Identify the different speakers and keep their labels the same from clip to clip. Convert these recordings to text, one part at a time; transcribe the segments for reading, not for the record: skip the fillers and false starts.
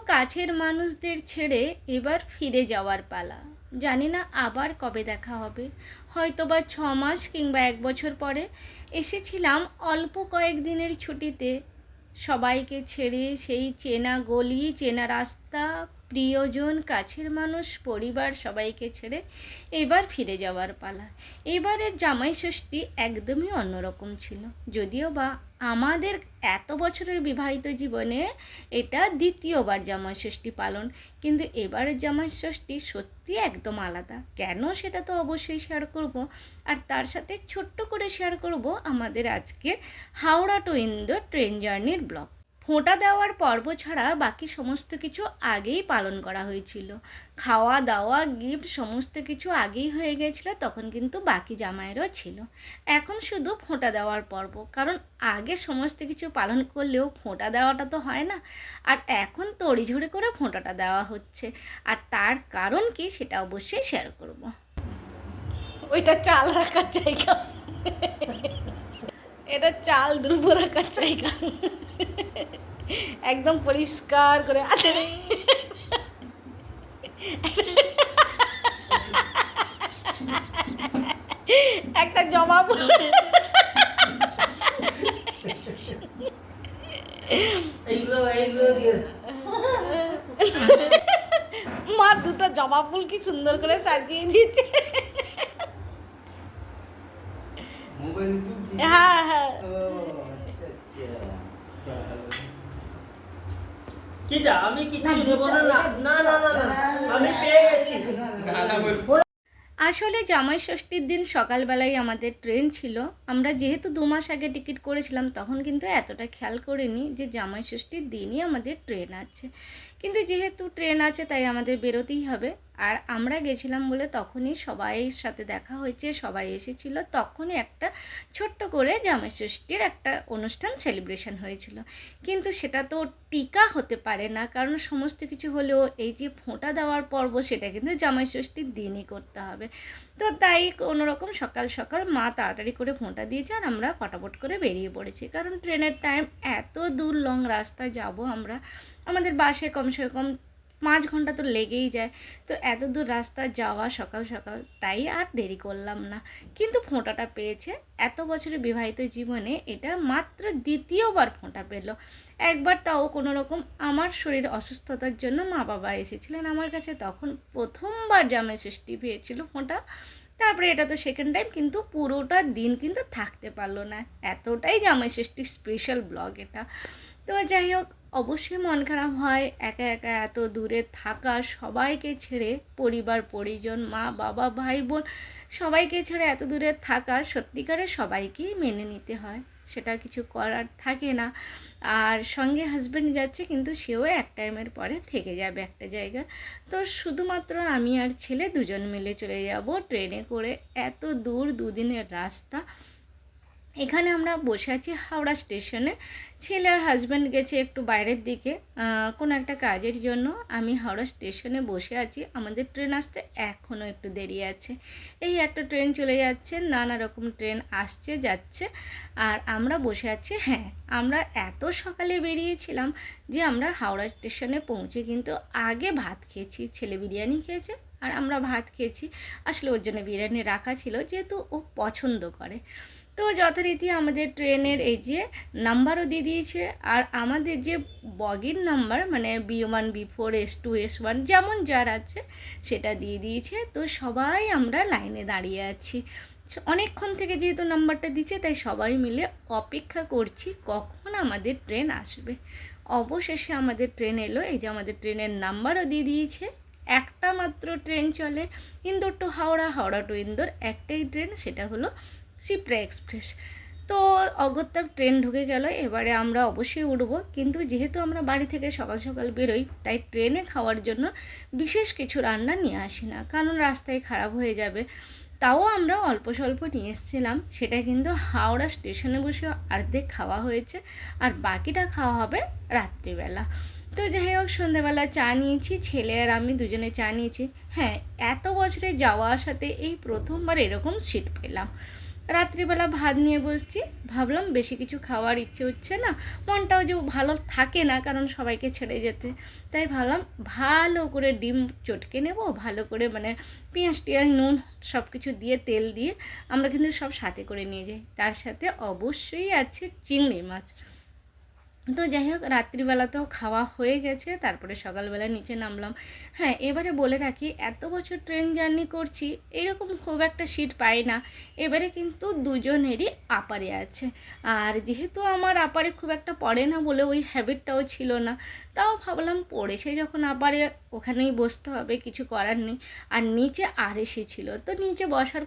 Speaker 1: কাছের মানুষদের ছেড়ে এবার ফিরে যাওয়ার পালা। জানি না আবার কবে দেখা হবে, হয়তো বা 6 মাস কিংবা 1 বছর পরে। এসেছিলাম অল্প কয়েকদিনের ছুটিতে, সবাইকে ছেড়ে, সেই চেনা গলি, চেনা রাস্তা, প্রিয়জন, কাছের মানুষ, পরিবার সবাইকে ছেড়ে এবার ফিরে যাওয়ার পালা। এবারের জামাই ষষ্ঠী একদমই অন্যরকম ছিল, যদিও বা আমাদের এত বছরের বিবাহিত জীবনে এটা দ্বিতীয়বার জামাই ষষ্ঠী পালন, কিন্তু এবারের জামাই ষষ্ঠী সত্যি একদম আলাদা। কেন সেটা তো অবশ্যই শেয়ার করব, আর তার সাথে ছোট্ট করে শেয়ার করব আমাদের আজকের হাওড়া টু ইন্দোর ট্রেন জার্নির ব্লগ। ফোঁটা দেওয়ার পর্ব ছাড়া বাকি সমস্ত কিছু আগেই পালন করা হয়েছিল। খাওয়া দাওয়া, গিফট সমস্ত কিছু আগেই হয়ে গেছিল, তখন কিন্তু বাকি জামাইয়েরও ছিল। এখন শুধু ফোঁটা দেওয়ার পর্ব, কারণ আগে সমস্ত কিছু পালন করলেও ফোঁটা দেওয়াটা তো হয় না, আর এখন তড়িঝড়ি করে ফোঁটাটা দেওয়া হচ্ছে। আর তার কারণ কি সেটা অবশ্যই শেয়ার করব। ওইটা চাল রাখার জায়গা, এটা চাল দ্রুব রাখার জায়গা, একদম পরিষ্কার করে আছে। একটা জবাব, মা দুটো জবা ফুল কি সুন্দর করে সাজিয়ে দিয়েছে। হ্যাঁ হ্যাঁ,
Speaker 2: কিটা আমি কিচ্ছু নেব না। না না না না না, আমি পেয়ে গেছি।
Speaker 1: আসলে জামাই ষষ্ঠীর দিন সকালবেলায় আমাদের ট্রেন ছিল। আমরা যেহেতু 2 মাস আগে টিকিট করেছিলাম, তখন কিন্তু এতটা খেয়াল করিনি যে জামাই ষষ্ঠীর দিনই আমাদের ট্রেন আছে। কিন্তু যেহেতু ট্রেন আছে তাই আমাদের বেরোতেই হবে। আর আমরা গেছিলাম বলে তখনই সবাইয়ের সাথে দেখা হয়েছে, সবাই এসেছিল, তখনই একটা ছোট্ট করে জামাই ষষ্ঠীর একটা অনুষ্ঠান সেলিব্রেশন হয়েছিল। কিন্তু সেটা তো টিকা হতে পারে না, কারণ সমস্ত কিছু হলেও এই যে ফোঁটা দেওয়ার পর্ব সেটা কিন্তু জামাই ষষ্ঠীর দিনই করতে হবে। তো তাই কোনোরকম সকাল সকাল মা তাড়াতাড়ি করে ফোঁটা দিয়েছে, আর আমরা ফটাফট করে বেরিয়ে পড়েছি, কারণ ট্রেনের টাইম, এত দূর লং রাস্তা যাব আমরা, আমাদের বাসে কমসে কম 5 ঘন্টা তো লেগেই যায়। তো এত দূর রাস্তা যাওয়া সকাল সকাল, তাই আর দেরি করলাম না। কিন্তু ফোঁটাটা পেয়েছে, এত বছরের বিবাহিত জীবনে এটা মাত্র দ্বিতীয়বার ফোঁটা পেল। একবার তাও কোনো রকম আমার শরীর অসুস্থতার জন্য মা বাবা এসেছিলেন আমার কাছে, তখন প্রথমবার জামাই ষষ্ঠী পেয়েছিল ফোঁটা। তারপরে এটা তো সেকেন্ড টাইম, কিন্তু পুরোটা দিন কিন্তু থাকতে পারলো না, এতটাই জামাই ষষ্ঠীর স্পেশাল ব্লগ এটা। তো যাই হোক, অবশ্যই মন খারাপ হয় একা একা এত দূরে থাকা, সবাইকে ছেড়ে, পরিবার পরিজন, মা বাবা ভাই বোন সবাইকে ছেড়ে এত দূরে থাকা, সত্যিকারের সবাইকেই মেনে নিতে হয়, সেটা কিছু করার থাকে না। আর সঙ্গে হাজব্যান্ড যাচ্ছে, কিন্তু সেও এক টাইমের পরে থেকে যাবে একটা জায়গা। তো শুধুমাত্র আমি আর ছেলে দুজন মিলে চলে যাব ট্রেনে করে, এত দূর, দুদিনের রাস্তা। এখানে আমরা বসে আছি হাওড়া স্টেশনে। ছেলে আর হাজব্যান্ড গেছে একটু বাইরের দিকে কোনো একটা কাজের জন্য। আমি হাওড়া স্টেশনে বসে আছি, আমাদের ট্রেন আসতে এখনও একটু দেরি আছে। এই একটা ট্রেন চলে যাচ্ছে, নানা রকম ট্রেন আসছে যাচ্ছে, আর আমরা বসে আছি। হ্যাঁ, আমরা এত সকালে বেরিয়েছিলাম যে আমরা হাওড়া স্টেশনে পৌঁছে কিন্তু আগে ভাত খেয়েছি। ছেলে বিরিয়ানি খেয়েছে আর আমরা ভাত খেয়েছি। আসলে ওর জন্য বিরিয়ানি রাখা ছিল, যেহেতু ও পছন্দ করে। তো যথারীতি আমাদের ট্রেনের এই যে নাম্বারও দিয়ে দিয়েছে, আর আমাদের যে বগির নাম্বার, মানে B1 B4 S2 S1 যেমন যার আছে সেটা দিয়ে দিয়েছে। তো সবাই আমরা লাইনে দাঁড়িয়ে আছি, অনেকক্ষণ থেকে যেহেতু নাম্বারটা দিচ্ছে, তাই সবাই মিলে অপেক্ষা করছি কখন আমাদের ট্রেন আসবে। অবশেষে আমাদের ট্রেন এলো, এই যে আমাদের ট্রেনের নাম্বারও দিয়ে দিয়েছে। একটা মাত্র ট্রেন চলে, ইন্দোর টু হাওড়া, হাওড়া টু ইন্দোর, একটাই ট্রেন, সেটা হলো শিপ্রা এক্সপ্রেস। তো অগত্যা ট্রেন ঢুকে গেল, এবারে আমরা অবশ্যই উঠবো। কিন্তু যেহেতু আমরা বাড়ি থেকে সকাল সকাল বেরোই, তাই ট্রেনে খাওয়ার জন্য বিশেষ কিছু রান্না নিয়ে আসি না, কারণ রাস্তায় খারাপ হয়ে যাবে। তাও আমরা অল্প স্বল্প নিয়ে এসেছিলাম, সেটা কিন্তু হাওড়া স্টেশনে বসে অর্ধেক খাওয়া হয়েছে, আর বাকিটা খাওয়া হবে রাত্রিবেলা। তো যাই হোক, সন্ধ্যাবেলা চা নিয়েছি, ছেলে আর আমি দুজনে চা নিয়েছি। হ্যাঁ, এত বছরে যাওয়া আসাতে এই প্রথমবার এরকম সিট পেলাম। রাত্রিবেলা ভাত নিয়ে বসছি, ভাবলাম বেশি কিছু খাওয়ার ইচ্ছে হচ্ছে না, মনটাও যে ভালো থাকে না কারণ সবাইকে ছেড়ে যেতে, তাই ভাবলাম ভালো করে ডিম চটকে নেব, ভালো করে মানে পেঁয়াজ টিয়াজ নুন সব কিছু দিয়ে তেল দিয়ে আমরা কিন্তু সব সাথে করে নিয়ে যাই, তার সাথে অবশ্যই আছে চিংড়ি মাছ। তো যাই হোক রাত্রিবেলাতেও খাওয়া হয়ে গেছে, তারপরে সকালবেলা নিচে নামলাম। হ্যাঁ, এবারে বলে রাখি, এত বছর ট্রেন জার্নি করছি, এরকম খুব একটা সিট পাই না। এবারে কিন্তু দুজনেরই আপারে আছে, আর যেহেতু আমার আপারে খুব একটা পড়ে না বলে ওই হ্যাবিটটাও ছিল না, তাও ভাবলাম পড়েছে যখন আপারে ওখানেই বসতে হবে, কিছু করার নেই। আর নিচে আরএসি ছিল, তো নিচে বসার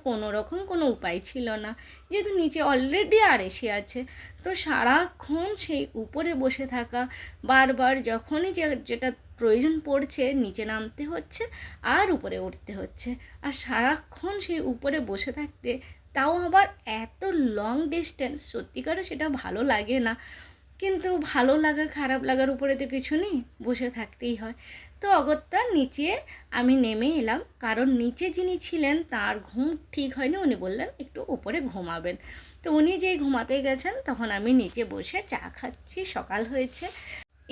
Speaker 1: কোনো উপায় ছিল না, যেহেতু নিচে অলরেডি আরএসি আছে। তো সারাক্ষণ সেই উপরে বসে থাকা, বারবার যখনই যেটা প্রয়োজন পড়ছে নিচে নামতে হচ্ছে আর উপরে উঠতে হচ্ছে, আর সারাক্ষণ সেই উপরে বসে থাকতে, তাও আবার এত লং ডিস্টেন্স, সত্যিকারও সেটা ভালো লাগে না। কিন্তু ভালো লাগা খারাপ লাগার উপরে তো কিছু নেই, বসে থাকতেই হয়। তো অগত্যা নিচে আমি নেমে এলাম, কারণ নিচে যিনি ছিলেন তার ঘুম ঠিক হয়নি, উনি বললেন একটু উপরে ঘুমাবেন। তো উনি যেই ঘুমাতে গেছেন তখন আমি নিচে বসে চা খাচ্ছি, সকাল হয়েছে।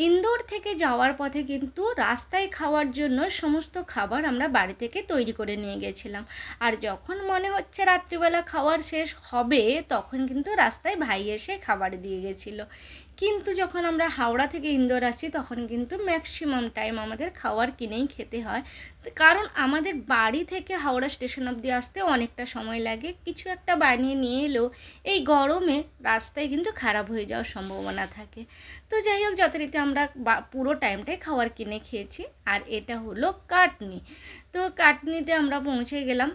Speaker 1: ইন্দোর থেকে যাওয়ার পথে কিন্তু রাস্তায় খাওয়ার জন্য সমস্ত খাবার আমরা বাড়ি থেকে তৈরি করে নিয়ে গেছিলাম, আর যখন মনে হচ্ছে রাত্রিবেলা খাওয়ার শেষ হবে তখন কিন্তু রাস্তায় ভাই এসে খাবার দিয়ে গেছিলো। কিন্তু যখন আমরা হাওড়া থেকে ইন্দোর আসি তখন কিন্তু ম্যাক্সিমাম টাইম আমাদের খাবার কিনেই খেতে হয়, কারণ আমাদের বাড়ি থেকে হাওড়া স্টেশন অবধি আসতে অনেকটা সময় লাগে। কিছু একটা বানিয়ে নিয়ে এলেও এই গরমে রাস্তায় কিন্তু খারাপ হয়ে যাওয়ার সম্ভাবনা থাকে। তো যাই হোক, যথারীতি আমরা পুরো টাইমটাই খাবার কিনে খেয়েছি। আর এটা হলো কাটনি। তো কাটনিতে আমরা পৌঁছে গেলাম।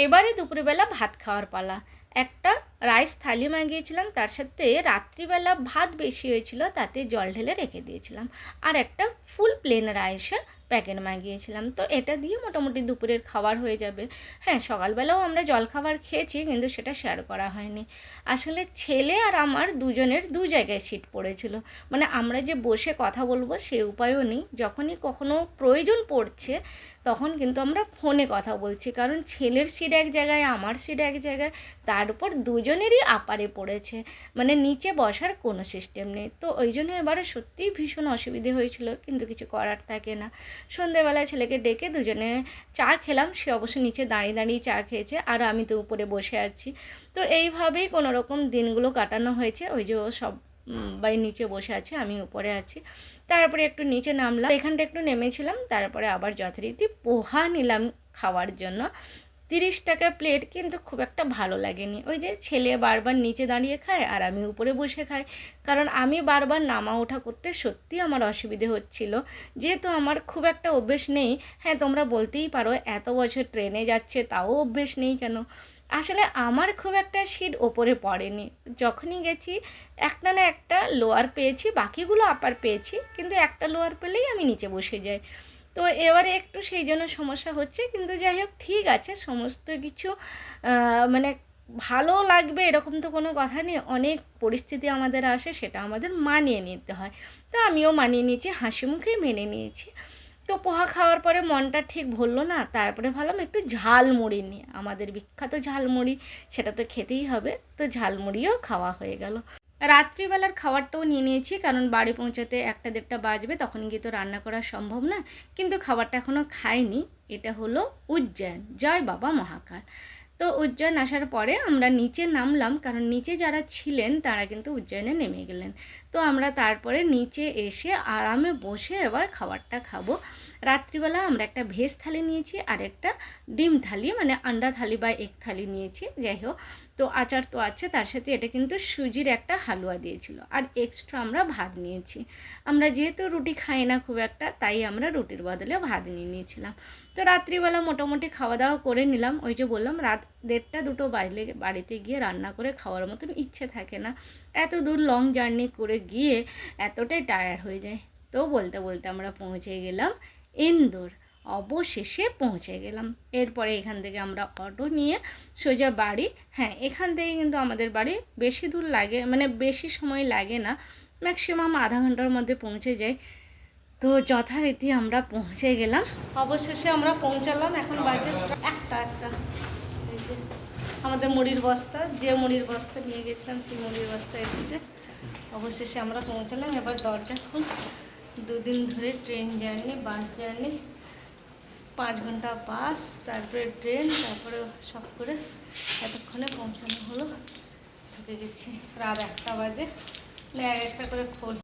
Speaker 1: এবারে দুপুরবেলা ভাত খাওয়ার পালা। একটা রাইস থালি মাগিয়েছিলাম, তার সাথে রাত্রিবেলা ভাত বেশি হয়েছিল, তাতে জল ঢেলে রেখে দিয়েছিলাম, আর একটা ফুল প্লেন রাইসের প্যাকেট মাগিয়েছিলাম। তো এটা দিয়ে মোটামুটি দুপুরের খাবার হয়ে যাবে। হ্যাঁ, সকালবেলাও আমরা জলখাবার খেয়েছি, কিন্তু সেটা শেয়ার করা হয়নি। আসলে ছেলে আর আমার দুজনের দু জায়গায় সিট পড়েছিল, মানে আমরা যে বসে কথা বলবো সে উপায়ও নেই। যখনই কখনো প্রয়োজন পড়ছে তখন কিন্তু আমরা ফোনে কথা বলছি, কারণ ছেলের সিট এক জায়গায়, আমার সিট এক জায়গায়, তার উপর দুজনেরই আপারে পড়েছে, মানে নিচে বসার কোনো সিস্টেম নেই। তো ওই জন্য এবারে সত্যিই ভীষণ অসুবিধে হয়েছিল, কিন্তু কিছু করার থাকে না। সন্ধেবেলায় ছেলেকে ডেকে দুজনে চা খেলাম, সে অবশ্য নিচে দাঁড়িয়ে দাঁড়িয়ে চা খেয়েছে, আর আমি তো উপরে বসে আছি। তো এইভাবেই কোনো রকম দিনগুলো কাটানো হয়েছে। ওই যে সব বাই নিচে বসে আছে, আমি উপরে আছি। তারপরে একটু নিচে নামলাম, এখানটা একটু নেমেছিলাম, তারপরে আবার যথারীতি পোহা নিলাম খাওয়ার জন্য। 30 টাকা প্লেট, কিন্তু খুব একটা ভালো লাগেনি। ওই যে ছেলে বারবার নিচে দাঁড়িয়ে খায় আর আমি উপরে বসে খাই, কারণ আমি বারবার নামা ওঠা করতে সত্যি আমার অসুবিধে হচ্ছিল, যেহেতু আমার খুব একটা অভ্যেস নেই। হ্যাঁ, তোমরা বলতেই পারো এত বছর ট্রেনে যাচ্ছে তাও অভ্যেস নেই কেন। আসলে আমার খুব একটা সিট ওপরে পড়েনি, যখনই গেছি একটা না একটা লোয়ার পেয়েছি, বাকিগুলো আপার পেয়েছি, কিন্তু একটা লোয়ার পেলেই আমি নিচে বসে যাই। তো এবারে একটু সেই জন্য সমস্যা হচ্ছে, কিন্তু যাই হোক ঠিক আছে, সমস্ত কিছু মানে ভালো লাগবে এরকম তো কোনো কথা নেই। অনেক পরিস্থিতি আমাদের আসে, সেটা আমাদের মানিয়ে নিতে হয়। তো আমিও মানিয়ে নিয়েছি, হাসি মুখেই মেনে নিয়েছি। তো পোহা খাওয়ার পরে মনটা ঠিক ভরলো না, তারপরে ভাবলাম একটু ঝালমুড়ি নিয়ে, আমাদের বিখ্যাত ঝালমুড়ি, সেটা তো খেতেই হবে। তো ঝালমুড়িও খাওয়া হয়ে গেল। রাত্রিবেলার খাবারটাও নিয়ে নিয়েছি, কারণ বাড়ি পৌঁছাতে 1-1.5টা বাজবে, তখন গিয়ে তো রান্না করা সম্ভব না। কিন্তু খাবারটা এখনও খাইনি। এটা হলো উজ্জয়ন, জয় বাবা মহাকাল। তো উজ্জয়ন আসার পরে আমরা নিচে নামলাম, কারণ নিচে যারা ছিলেন তারা কিন্তু উজ্জয়নে নেমে গেলেন। তো আমরা তারপরে নিচে এসে আরামে বসে এবার খাবারটা খাবো। রাত্রিবেলা আমরা একটা ভেজ থালি নিয়েছি আর একটা ডিম থালি, মানে আন্ডা থালি বা এগ থালি নিয়েছি। যাই হোক, তো আচার তো আছে, তার সাথে এটা কিন্তু সুজির একটা হালুয়া দিয়েছিল, আর এক্সট্রা আমরা ভাত নিয়েছি। আমরা যেহেতু রুটি খাই না খুব একটা, তাই আমরা রুটির বদলে ভাত নিয়ে নিয়েছিলাম। তো রাত্রিবেলা মোটামুটি খাওয়া দাওয়া করে নিলাম। ওই যে বললাম, রাত 1:30-2 বাজলে বাড়িতে গিয়ে রান্না করে খাওয়ার মতন ইচ্ছে থাকে না। এত দূর লং জার্নি করে গিয়ে এতটাই টায়ার্ড হয়ে যায়। তো বলতে বলতে আমরা পৌঁছে গেলাম ইন্দোর। অবশেষে পৌঁছে গেলাম। এরপরে এখান থেকে আমরা অটো নিয়ে সোজা বাড়ি। হ্যাঁ, এখান থেকে কিন্তু আমাদের বাড়ি বেশি দূর লাগে, মানে বেশি সময় লাগে না, ম্যাক্সিমাম আধা ঘন্টার মধ্যে পৌঁছে যাই। তো যথারীতি আমরা পৌঁছে গেলাম, অবশেষে আমরা পৌঁছালাম। এখন বাজে একটা। আমাদের মুড়ির বস্তা, যে মুড়ির বস্তা নিয়ে গেছিলাম সেই মুড়ির বস্তা এসেছে। অবশেষে আমরা পৌঁছালাম। এবার দরজা খুল। 2 দিন ধরে ট্রেন জার্নি, বাস জার্নি, 5 ঘন্টা বাস, তারপরে ট্রেন, তারপরে সব করে এতক্ষণে পৌঁছানো হলো। ঢুকে গেছি। রাত 1টা বাজে। 1টা করে খোল।